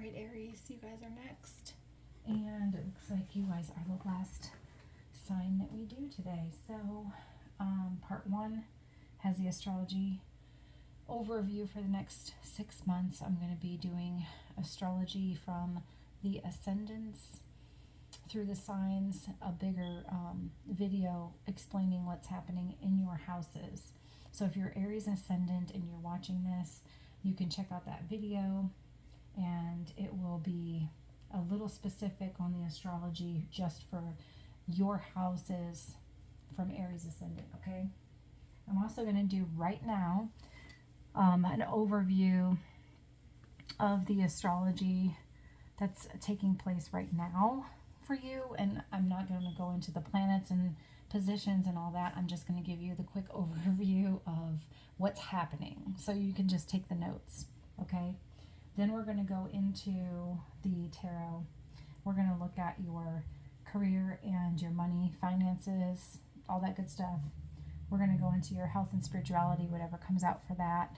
right, Aries, you guys are next. And it looks like you guys are the last sign that we do today. So, part one has the astrology overview for the next 6 months. I'm going to be doing astrology from the ascendants through the signs, a bigger video explaining what's happening in your houses. So if you're Aries ascendant and you're watching this, you can check out that video, and it will be a little specific on the astrology just for your houses from Aries ascendant, okay? I'm also going to do right now an overview of the astrology that's taking place right now for you, and I'm not going to go into the planets and positions and all that. I'm just going to give you the quick overview of what's happening so you can just take the notes, okay? Then we're going to go into the tarot. We're going to look at your career and your money, finances, all that good stuff. We're going to go into your health and spirituality, whatever comes out for that.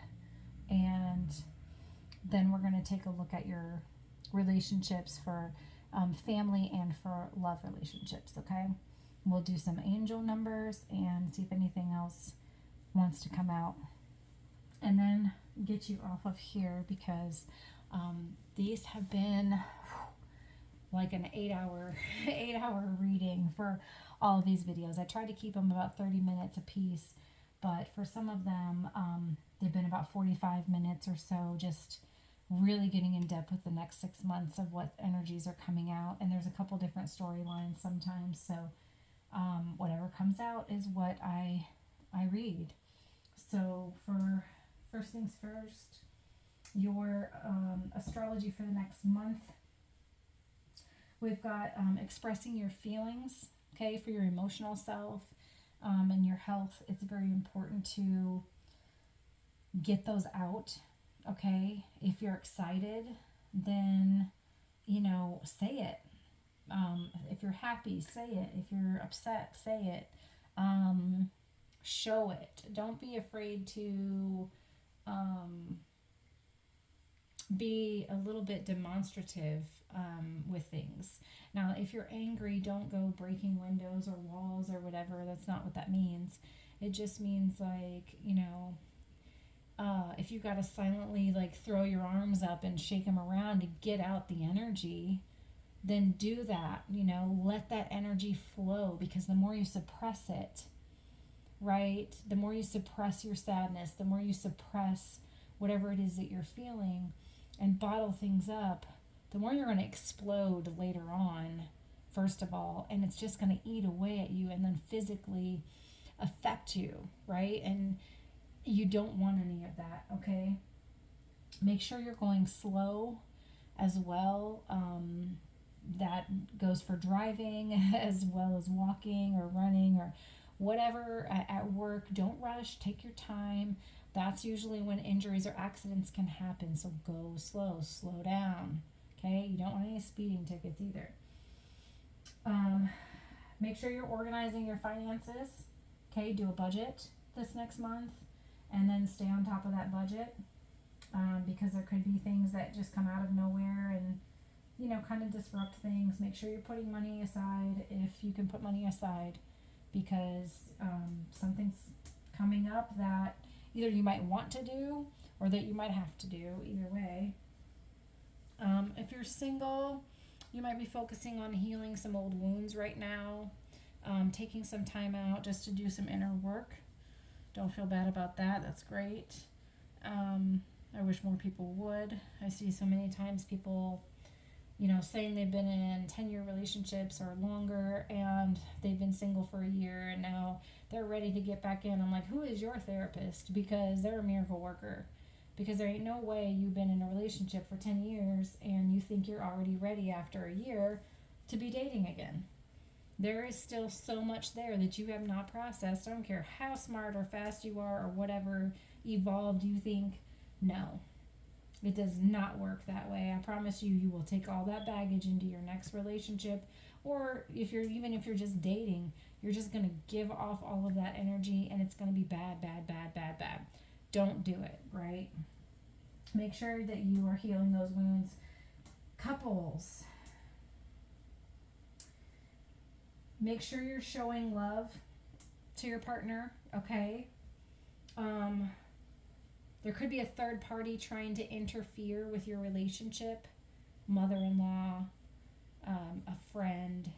And then we're going to take a look at your relationships for family and for love relationships, okay? We'll do some angel numbers and see if anything else wants to come out. And then get you off of here because these have been like an 8-hour reading for all of these videos. I try to keep them about 30 minutes a piece, but for some of them, they've been about 45 minutes or so, just really getting in depth with the next 6 months of what energies are coming out. And there's a couple different storylines sometimes, so whatever comes out is what I read. So for first things first, your astrology for the next month, we've got expressing your feelings, okay, for your emotional self and your health. It's very important to get those out, okay? If you're excited, then, say it. If you're happy, say it. If you're upset, say it. Show it. Don't be afraid to be a little bit demonstrative with things. Now, if you're angry, don't go breaking windows or walls or whatever. That's not what that means. It just means if you got to silently throw your arms up and shake them around to get out the energy, then do that. Let that energy flow, because the more you suppress it, right? The more you suppress your sadness, the more you suppress whatever it is that you're feeling and bottle things up, the more you're going to explode later on, first of all, and it's just going to eat away at you and then physically affect you, right? And you don't want any of that, okay? Make sure you're going slow as well. That goes for driving as well as walking or running or whatever at work. Don't rush, take your time. That's usually when injuries or accidents can happen. So go slow down, okay? You don't want any speeding tickets either. Make sure you're organizing your finances, okay? Do a budget this next month and then stay on top of that budget, because there could be things that just come out of nowhere and kind of disrupt things. Make sure you're putting money aside if you can put money aside, because something's coming up that either you might want to do or that you might have to do, either way. If you're single, you might be focusing on healing some old wounds right now, taking some time out just to do some inner work. Don't feel bad about that. That's great. I wish more people would. I see so many times people saying they've been in 10-year relationships or longer, and they've been single for a year, and now they're ready to get back in. I'm like, who is your therapist? Because they're a miracle worker. Because there ain't no way you've been in a relationship for 10 years and you think you're already ready after a year to be dating again. There is still so much there that you have not processed. I don't care how smart or fast you are or whatever evolved you think. No. It does not work that way. I promise you, you will take all that baggage into your next relationship, or if you're just dating, you're just going to give off all of that energy, and it's going to be bad. Don't do it, right? Make sure that you are healing those wounds Couples, make sure you're showing love to your partner, okay? There could be a third party trying to interfere with your relationship, mother-in-law, a friend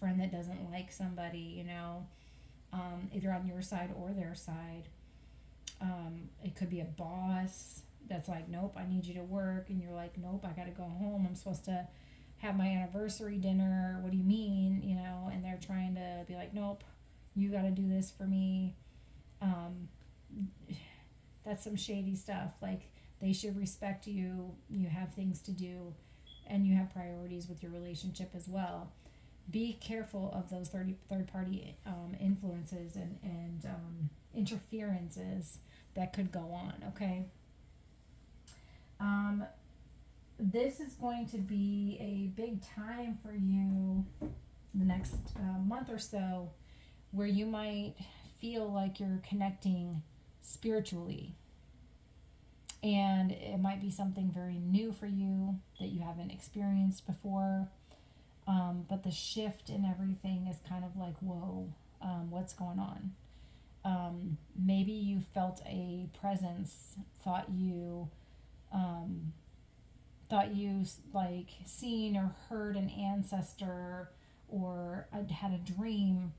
that doesn't like somebody, you know, either on your side or their side. It could be a boss that's like, nope, I need you to work, and you're like, nope, I gotta go home, I'm supposed to have my anniversary dinner, what do you mean, you know, and they're trying to be like, nope, you gotta do this for me. That's some shady stuff. Like, they should respect you, you have things to do, and you have priorities with your relationship as well. Be careful of those third party influences and interferences that could go on, okay? This is going to be a big time for you the next month or so, where you might feel like you're connecting spiritually. And it might be something very new for you that you haven't experienced before. But the shift in everything is kind of like, whoa, what's going on? Maybe you felt a presence, thought you like seen or heard an ancestor, or had a dream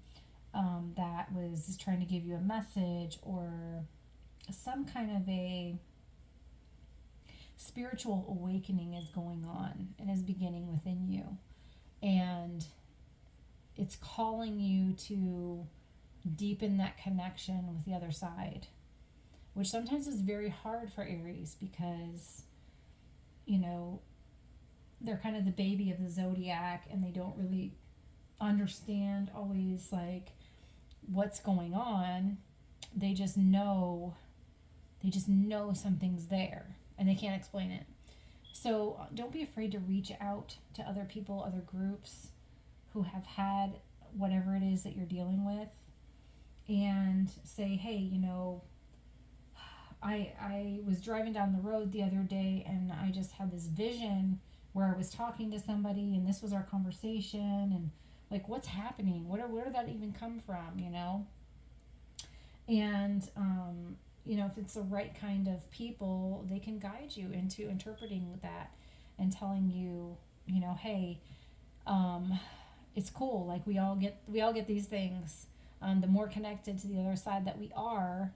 that was trying to give you a message, or some kind of a spiritual awakening is going on and is beginning within you. And it's calling you to deepen that connection with the other side, which sometimes is very hard for Aries because, you know, they're kind of the baby of the zodiac and they don't really understand always like what's going on. They just know something's there and they can't explain it. So don't be afraid to reach out to other people, other groups who have had whatever it is that you're dealing with, and say, hey, you know, I was driving down the road the other day and I just had this vision where I was talking to somebody and this was our conversation, and like, what's happening? Where did that even come from, you know? And, you know, if it's the right kind of people, they can guide you into interpreting that and telling you, you know, hey, it's cool. Like, we all get these things. The more connected to the other side that we are,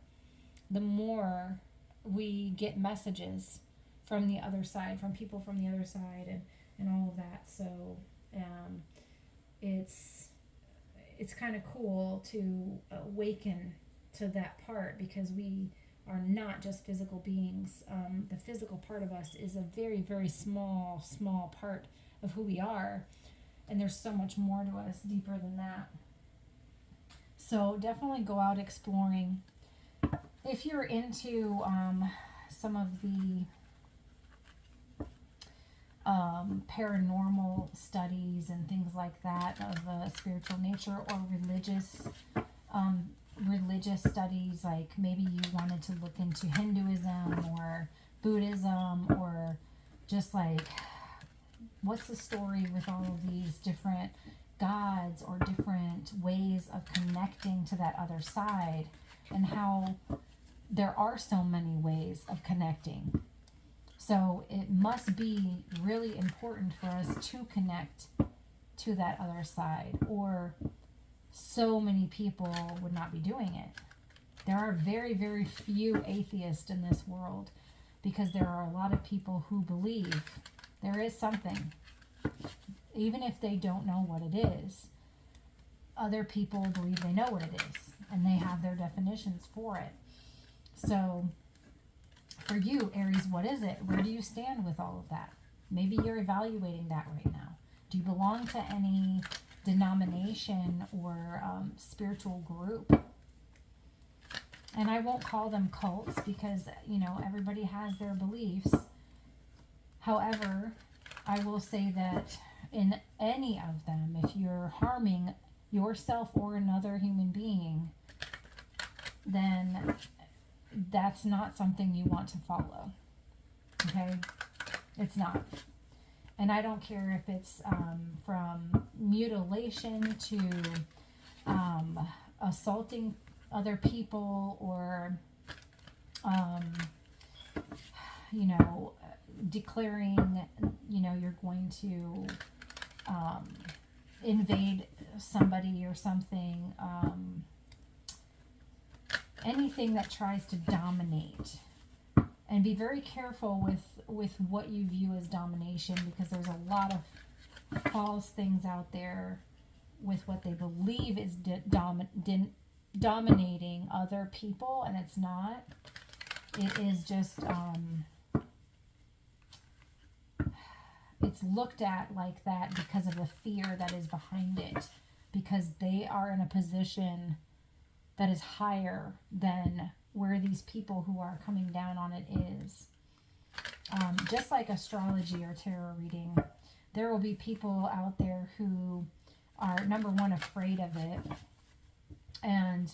the more we get messages from the other side, from people from the other side, and all of that. So it's kind of cool to awaken to that part, because we are not just physical beings. The physical part of us is a very, very small part of who we are, and there's so much more to us deeper than that. So definitely go out exploring. If you're into some of the paranormal studies and things like that of a spiritual nature, or religious studies, like maybe you wanted to look into Hinduism or Buddhism, or just like, what's the story with all of these different gods or different ways of connecting to that other side, and how there are so many ways of connecting. So it must be really important for us to connect to that other side, or so many people would not be doing it. There are very, very few atheists in this world, because there are a lot of people who believe there is something, even if they don't know what it is. Other people believe they know what it is, and they have their definitions for it. So for you, Aries, what is it? Where do you stand with all of that? Maybe you're evaluating that right now. Do you belong to any denomination or spiritual group? And I won't call them cults, because, you know, everybody has their beliefs. However, I will say that in any of them, if you're harming yourself or another human being, then that's not something you want to follow. Okay? It's not. And I don't care if it's from mutilation to assaulting other people, or, you know, declaring, you know, you're going to invade somebody or something. Anything that tries to dominate. And be very careful with what you view as domination, because there's a lot of false things out there with what they believe is dominating other people, and it's not. It is just, it's looked at like that because of the fear that is behind it, because they are in a position that is higher than where these people who are coming down on it is. Just like astrology or tarot reading, there will be people out there who are, number one, afraid of it, and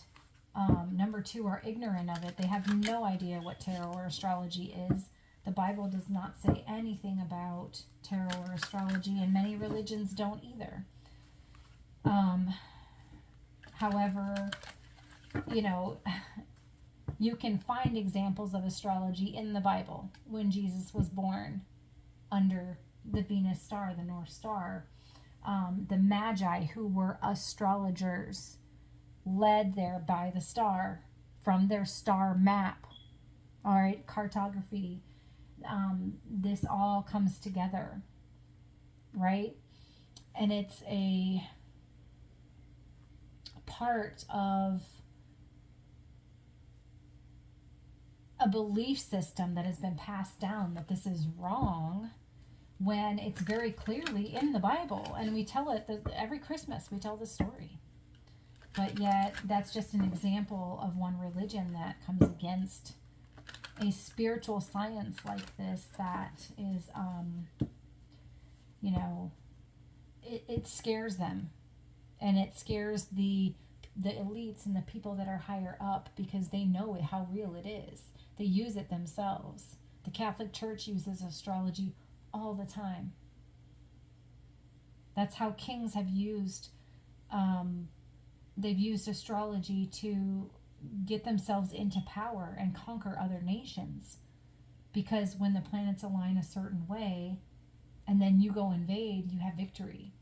number two, are ignorant of it. They have no idea what tarot or astrology is. The Bible does not say anything about tarot or astrology, and many religions don't either. However, you know, you can find examples of astrology in the Bible. When Jesus was born under the Venus star, the North Star, the Magi, who were astrologers, led there by the star from their star map. All right, cartography. This all comes together, right? And it's a part of a belief system that has been passed down that this is wrong, when it's very clearly in the Bible, and we tell it every Christmas. We tell the story, but yet that's just an example of one religion that comes against a spiritual science like this that is, you know, it scares them, and it scares the elites and the people that are higher up, because they know how real it is. They use it themselves. The Catholic Church uses astrology all the time. That's how kings have used, they've used astrology to get themselves into power and conquer other nations. Because when the planets align a certain way, and then you go invade, you have victory.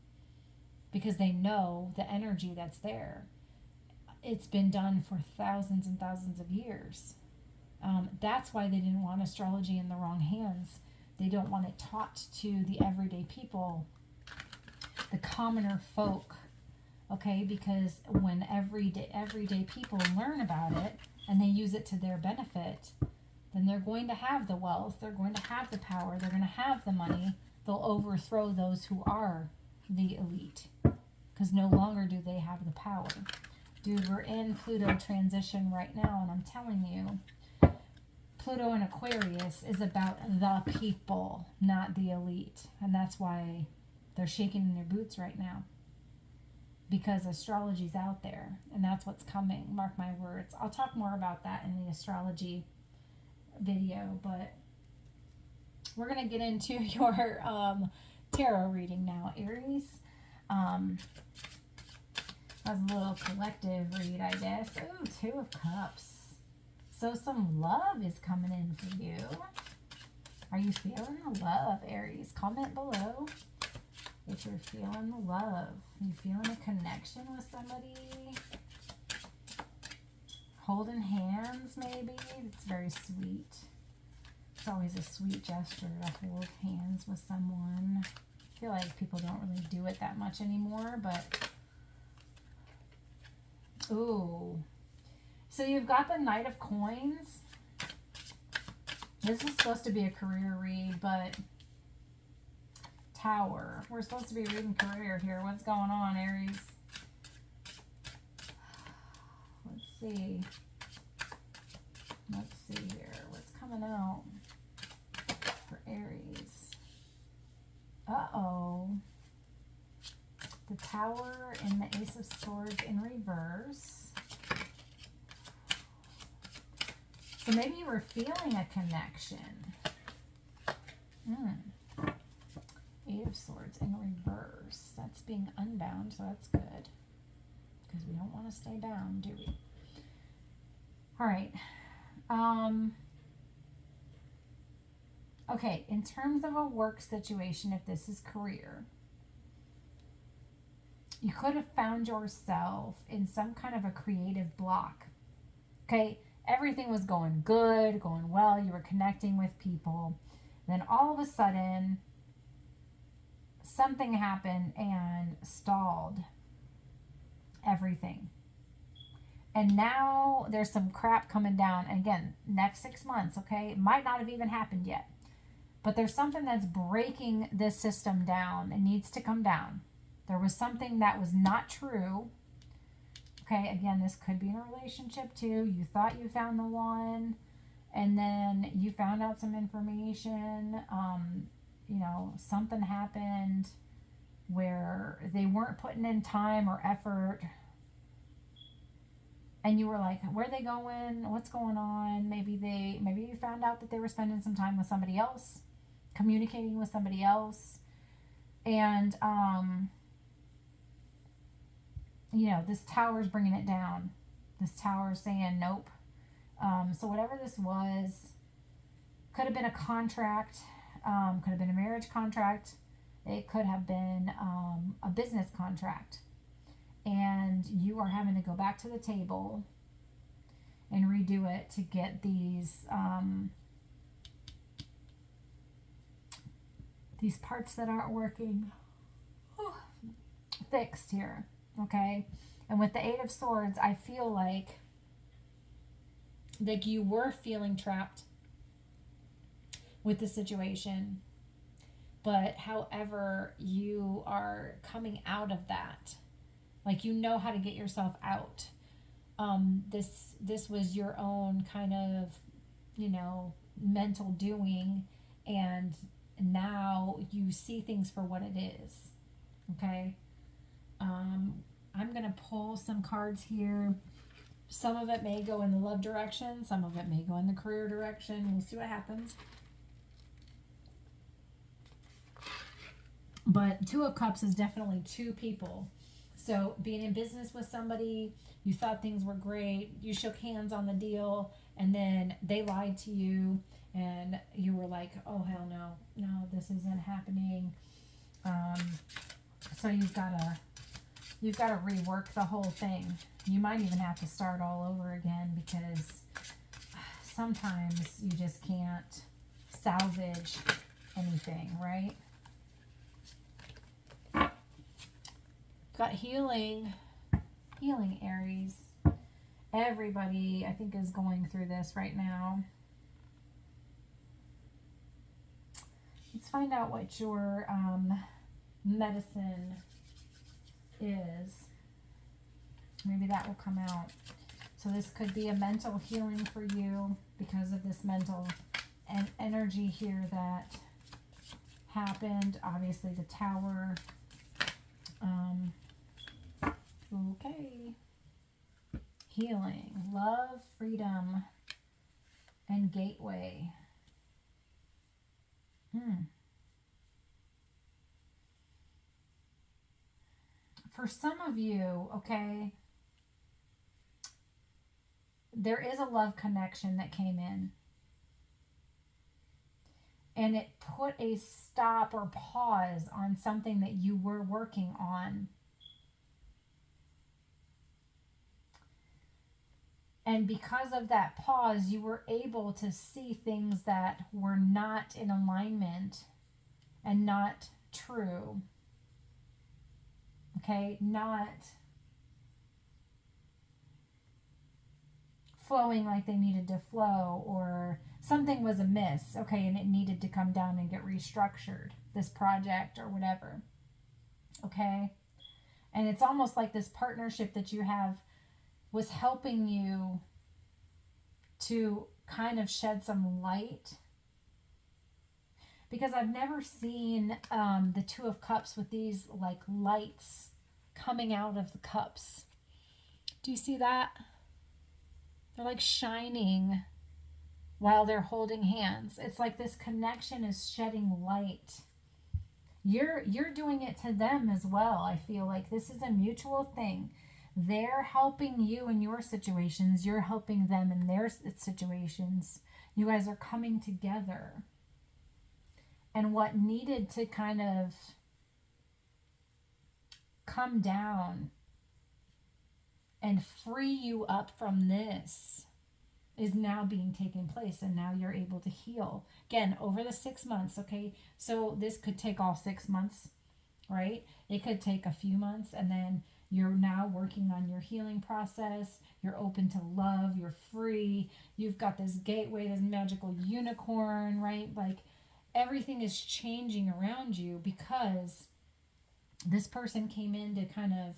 Because they know the energy that's there. It's been done for thousands and thousands of years. That's why they didn't want astrology in the wrong hands. They don't want it taught to the everyday people, the commoner folk, okay? Because when everyday people learn about it and they use it to their benefit, then they're going to have the wealth, they're going to have the power, they're going to have the money. They'll overthrow those who are the elite, because no longer do they have the power. Dude, we're in Pluto transition right now, and I'm telling you, Pluto in Aquarius is about the people, not the elite. And that's why they're shaking in their boots right now. Because astrology's out there, and that's what's coming. Mark my words. I'll talk more about that in the astrology video, but we're going to get into your tarot reading now, Aries. That's a little collective read, I guess. Ooh, Two of Cups. So some love is coming in for you. Are you feeling the love, Aries? Comment below if you're feeling the love. Are you feeling a connection with somebody? Holding hands, maybe? It's very sweet. It's always a sweet gesture to hold hands with someone. I feel like people don't really do it that much anymore, but... Ooh. So you've got the Knight of Coins. This is supposed to be a career read, but Tower. We're supposed to be reading career here. What's going on, Aries? Let's see. Let's see here. What's coming out for Aries? Uh-oh. The Tower and the Ace of Swords in reverse. So maybe you were feeling a connection. Eight of Swords in reverse. That's being unbound, so that's good. Because we don't want to stay bound, do we? All right. Okay, in terms of a work situation, if this is career, you could have found yourself in some kind of a creative block. Okay, everything was going good, going well, you were connecting with people. Then all of a sudden, something happened and stalled everything. And now there's some crap coming down. And again, next 6 months, okay? It might not have even happened yet. But there's something that's breaking this system down. It needs to come down. There was something that was not true. Okay, again, this could be in a relationship too. You thought you found the one, and then you found out some information. You know, something happened where they weren't putting in time or effort. And you were like, where are they going? What's going on? Maybe you found out that they were spending some time with somebody else, communicating with somebody else. And, you know, this tower's bringing it down. This tower's saying nope. So whatever this was, could have been a contract, could have been a marriage contract. It could have been a business contract. And you are having to go back to the table and redo it to get these parts that aren't working fixed here, okay? And with the Eight of Swords, I feel like you were feeling trapped with the situation, but however, you are coming out of that. Like, you know how to get yourself out. This was your own kind of, you know, mental doing, and now you see things for what it is. Okay? I'm going to pull some cards here. Some of it may go in the love direction. Some of it may go in the career direction. We'll see what happens. But Two of Cups is definitely two people. So being in business with somebody, you thought things were great, you shook hands on the deal, and then they lied to you, and you were like, oh, hell no, this isn't happening. So you've got to rework the whole thing. You might even have to start all over again, because sometimes you just can't salvage anything, right? Got healing, Aries. Everybody, I think, is going through this right now. Let's find out what your medicine is. Maybe that will come out. So this could be a mental healing for you because of this mental and energy here that happened. Obviously, the Tower. Okay. Healing, love, freedom, and gateway. For some of you, okay, there is a love connection that came in. And it put a stop or pause on something that you were working on. And because of that pause, you were able to see things that were not in alignment and not true. Okay, not flowing like they needed to flow, or something was amiss, okay, and it needed to come down and get restructured, this project or whatever, okay? And it's almost like this partnership that you have was helping you to kind of shed some light, because I've never seen the Two of Cups with these like lights coming out of the cups. Do you see that? They're like shining while they're holding hands. It's like this connection is shedding light. You're doing it to them as well. I feel like this is a mutual thing. They're helping you in your situations, you're helping them in their situations. You guys are coming together. And what needed to kind of come down and free you up from this is now being taken place, and now you're able to heal again over the 6 months. Okay, so this could take all 6 months, right? It could take a few months, and then you're now working on your healing process. You're open to love, you're free, you've got this gateway, this magical unicorn, right? Like everything is changing around you because this person came in to kind of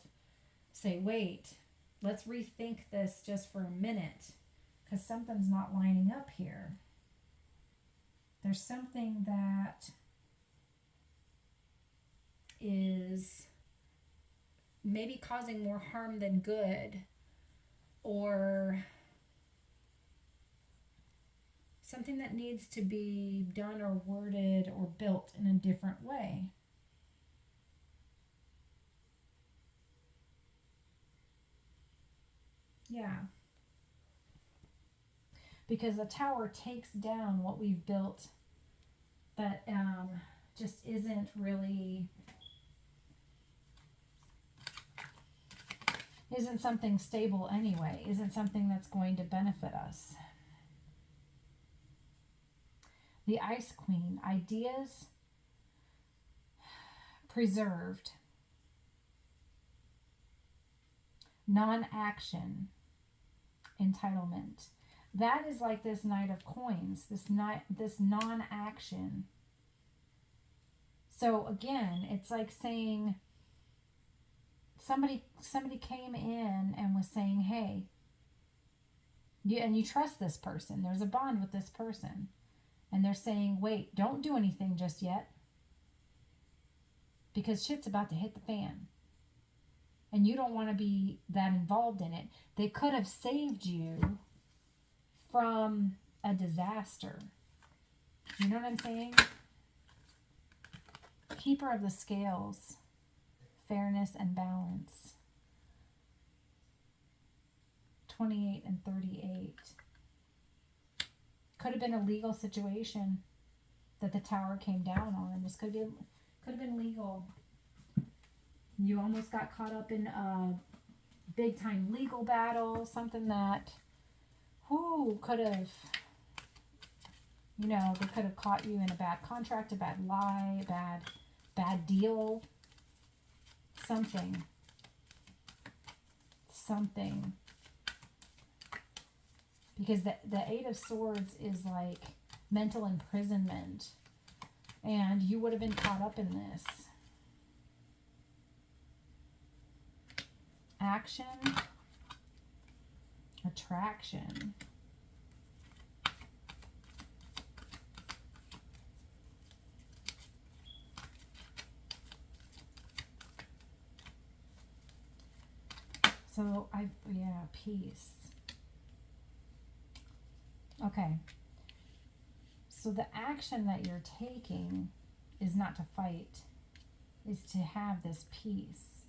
say, wait, let's rethink this just for a minute, because something's not lining up here. There's something that is maybe causing more harm than good, or something that needs to be done or worded or built in a different way. Yeah. Because the tower takes down what we've built that just isn't really, isn't something stable anyway, isn't something that's going to benefit us. The Ice Queen, ideas preserved, non-action, entitlement. That is like this Knight of Coins, this non-action. So again, it's like saying somebody came in and was saying, hey, you trust this person. There's a bond with this person. And they're saying, wait, don't do anything just yet, because shit's about to hit the fan. And you don't want to be that involved in it. They could have saved you from a disaster. You know what I'm saying? Keeper of the Scales, fairness and balance. 28 and 38. Could have been a legal situation that the tower came down on. This could have been legal. You almost got caught up in a big time legal battle, something that could have, they could have caught you in a bad contract, a bad lie, bad deal, something. Because the Eight of Swords is like mental imprisonment, and you would have been caught up in this. Action, attraction. So peace. Okay. So the action that you're taking is not to fight, is to have this peace.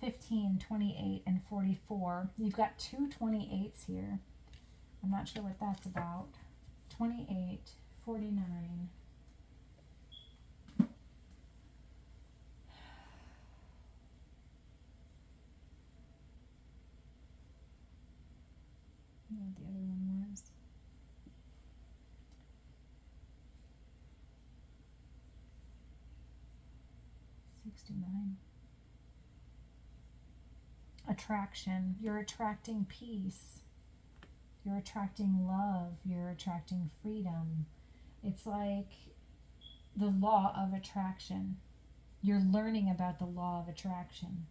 15, 28, and 44. You've got two 28s here. I'm not sure what that's about. 28, 49. What the other one was. Attraction. You're attracting peace. You're attracting love. You're attracting freedom. It's like the law of attraction. You're learning about the law of attraction.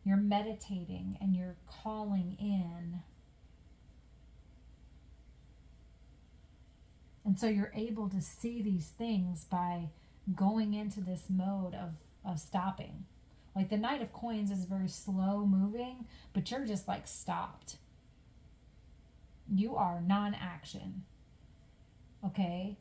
You're meditating and you're calling in. And so you're able to see these things by going into this mode of stopping. Like the Knight of Coins is very slow moving, but you're just like stopped. You are non-action. Okay?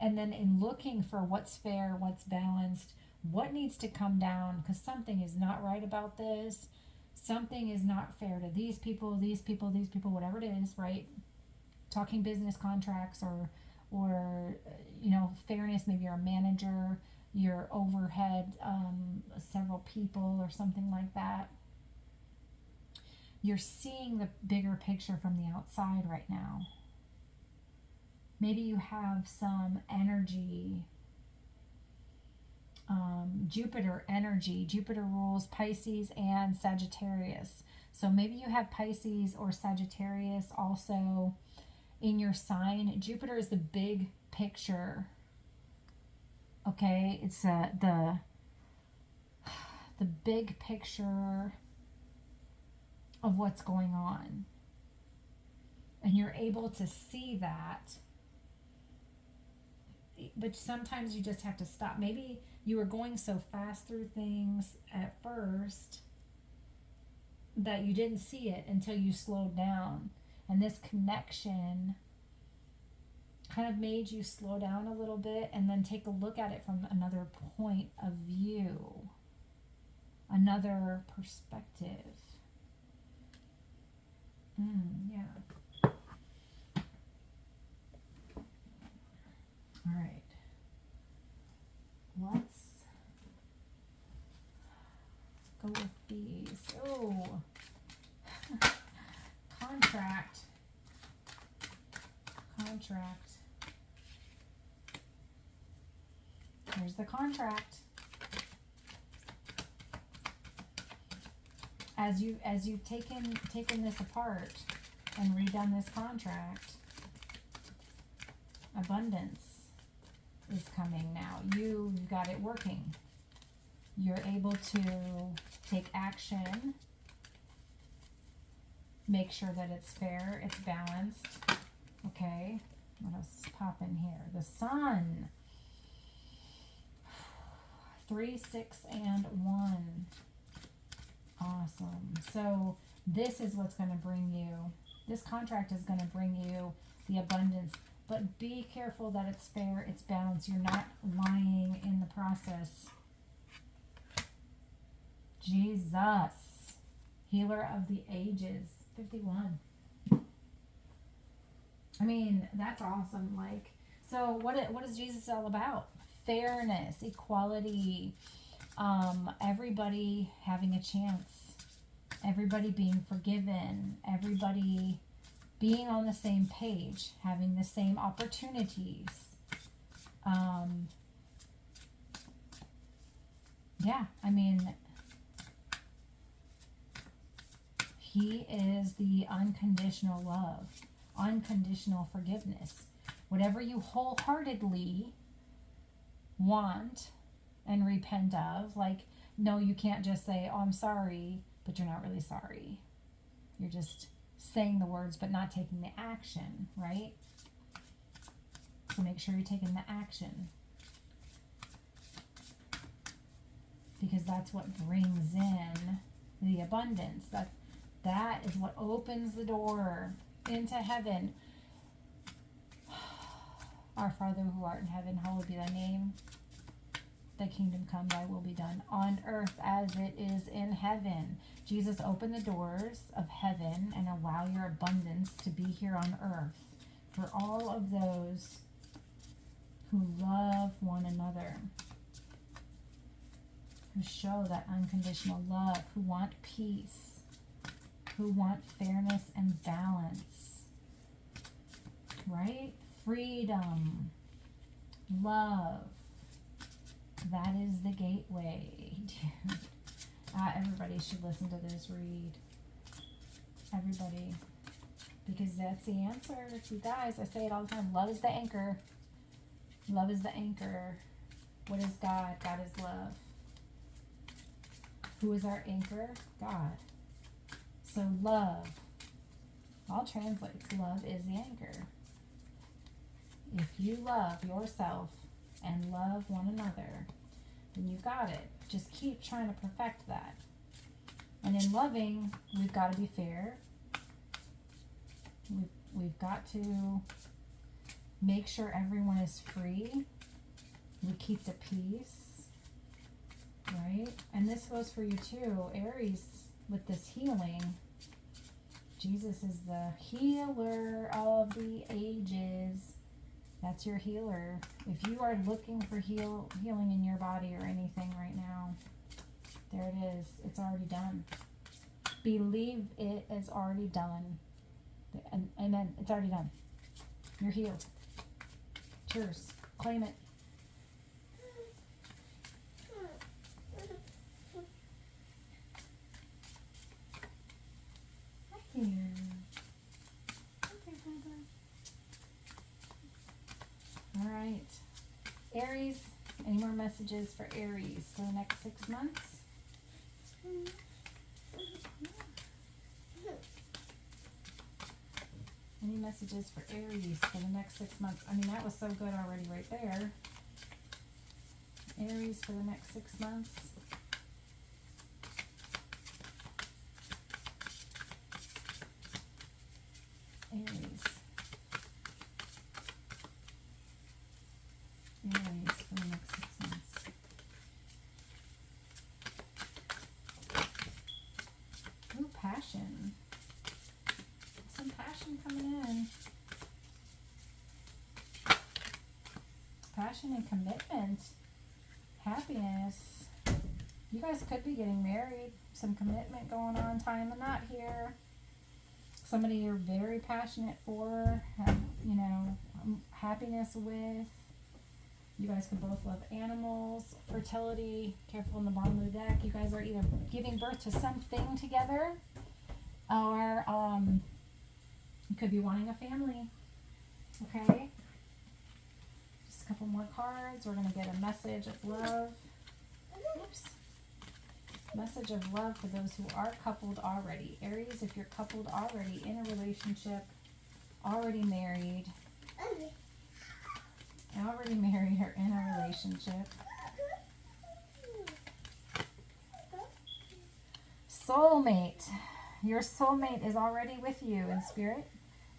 And then in looking for what's fair, what's balanced, what needs to come down, because something is not right about this. Something is not fair to these people, whatever it is, right? Talking business contracts or fairness. Maybe you're a manager, you're overhead several people or something like that. You're seeing the bigger picture from the outside right now. Maybe you have some energy, Jupiter energy. Jupiter rules Pisces and Sagittarius. So maybe you have Pisces or Sagittarius also in your sign. Jupiter is the big picture. Okay, it's the big picture of what's going on. And you're able to see that. But sometimes you just have to stop. Maybe you were going so fast through things at first that you didn't see it until you slowed down. And this connection kind of made you slow down a little bit and then take a look at it from another point of view, another perspective. Yeah. All right. Let's go with these. Oh, contract. Here's the contract. As you've taken this apart and redone this contract, abundance is coming now. You've got it working. You're able to take action, make sure that it's fair, it's balanced. Okay, what else is popping here? The sun. 3, 6, and 1. Awesome. So this is what's going to bring you, this contract is going to bring you the abundance. But be careful that it's fair, it's balanced. You're not lying in the process. Jesus. Healer of the ages. 51. I mean, that's awesome. Like, so what is Jesus all about? Fairness, equality, everybody having a chance, everybody being forgiven, everybody being on the same page, having the same opportunities. Yeah, I mean, he is the unconditional love, unconditional forgiveness. Whatever you wholeheartedly want and repent of, like, no, you can't just say, oh, I'm sorry, but you're not really sorry. You're just saying the words but not taking the action, right? So make sure you're taking the action, because that's what brings in the abundance. That is what opens the door into heaven. Our Father who art in heaven, hallowed be thy name. Thy kingdom come, thy will be done on earth as it is in heaven. Jesus, open the doors of heaven and allow your abundance to be here on earth for all of those who love one another, who show that unconditional love, who want peace, who want fairness and balance, right? Freedom, love. That is the gateway, dude. Everybody should listen to this read. Everybody. Because that's the answer. You guys, I say it all the time. Love is the anchor. Love is the anchor. What is God? God is love. Who is our anchor? God. So love. All translates. Love is the anchor. If you love yourself and love one another, then you got it. Just keep trying to perfect that. And in loving, we've got to be fair. We've got to Make sure everyone is free. We keep the peace, right? And this goes for you too, Aries, with this healing. Jesus is the healer of the ages. That's your healer. If you are looking for healing in your body or anything right now, there it is. It's already done. Believe it is already done. Amen. It's already done. You're healed. Cheers. Claim it. Here. Okay, all right. Aries, any more messages for Aries for the next 6 months? Any messages for Aries for the next 6 months? I mean, that was so good already right there. Aries for the next 6 months. Aries. Aries for the next 6 months. Ooh, passion. Some passion coming in. Passion and commitment. Happiness. You guys could be getting married. Some commitment going on. Tying the knot here. Somebody you're very passionate for, have, happiness with. You guys can both love animals, fertility. Careful in the bottom of the deck. You guys are either giving birth to something together, or you could be wanting a family. Okay? Just a couple more cards. We're going to get a message of love. Oops. Message of love for those who are coupled already. Aries, if you're coupled already in a relationship, already married or in a relationship. Soulmate. Your soulmate is already with you in spirit.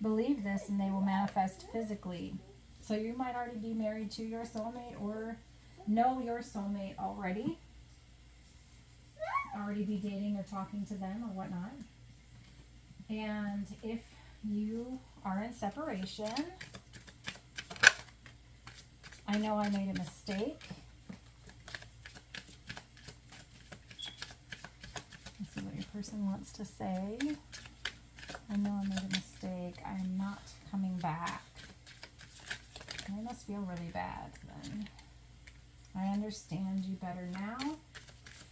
Believe this and they will manifest physically. So you might already be married to your soulmate or know your soulmate already. Already be dating or talking to them or whatnot. And if you are in separation, I know I made a mistake. Let's see what your person wants to say. I know I made a mistake. I am not coming back. I must feel really bad then. I understand you better now.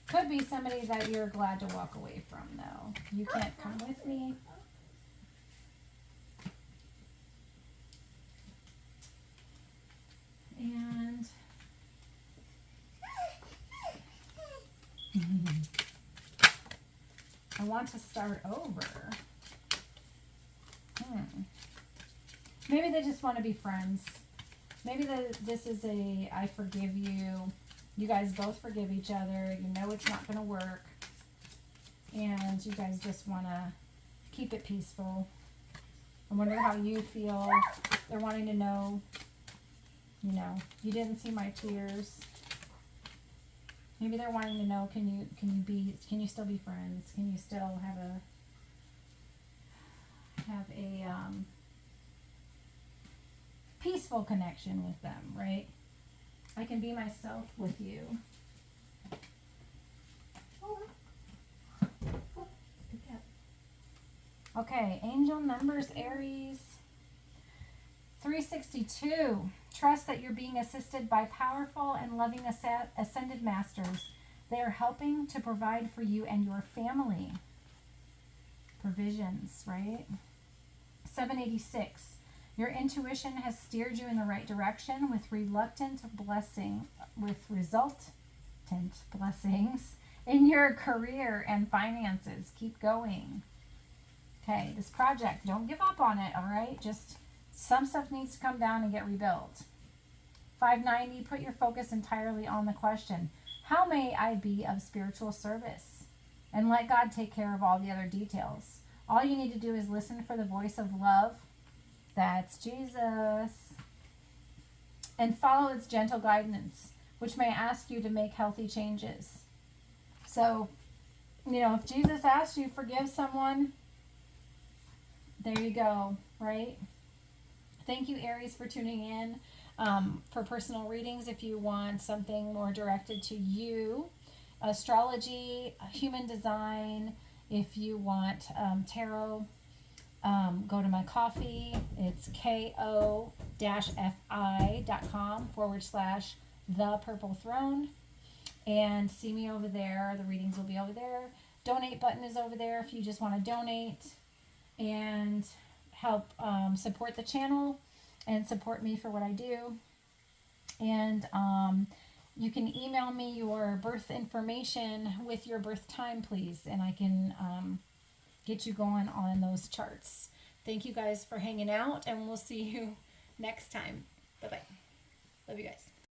Could be somebody that you're glad to walk away from, though. You can't come with me. And I want to start over. Maybe they just want to be friends. Maybe this is a I forgive you. You guys both forgive each other. You know it's not going to work. And you guys just want to keep it peaceful. I wonder how you feel. They're wanting to know, you didn't see my tears. Maybe they're wanting to know, can you still be friends? Can you still have a peaceful connection with them, right? I can be myself with you. Okay, angel numbers, Aries. 362. Trust that you're being assisted by powerful and loving ascended masters. They are helping to provide for you and your family. Provisions, right? 786. Your intuition has steered you in the right direction with resultant blessings in your career and finances. Keep going. Okay, this project, don't give up on it, all right? Just some stuff needs to come down and get rebuilt. 590, put your focus entirely on the question, how may I be of spiritual service? And let God take care of all the other details. All you need to do is listen for the voice of love. That's Jesus. and follow its gentle guidance, which may ask you to make healthy changes. So, you know, if Jesus asked you, forgive someone, there you go, right? Thank you, Aries, for tuning in. For personal readings, if you want something more directed to you, astrology, human design, if you want tarot, go to my coffee. It's ko-fi.com/The Purple Throne, and see me over there. The readings will be over there. Donate button is over there if you just want to donate and help support the channel and support me for what I do. And you can email me your birth information with your birth time, please, and I can get you going on those charts. Thank you guys for hanging out, and we'll see you next time. Bye-bye. Love you guys.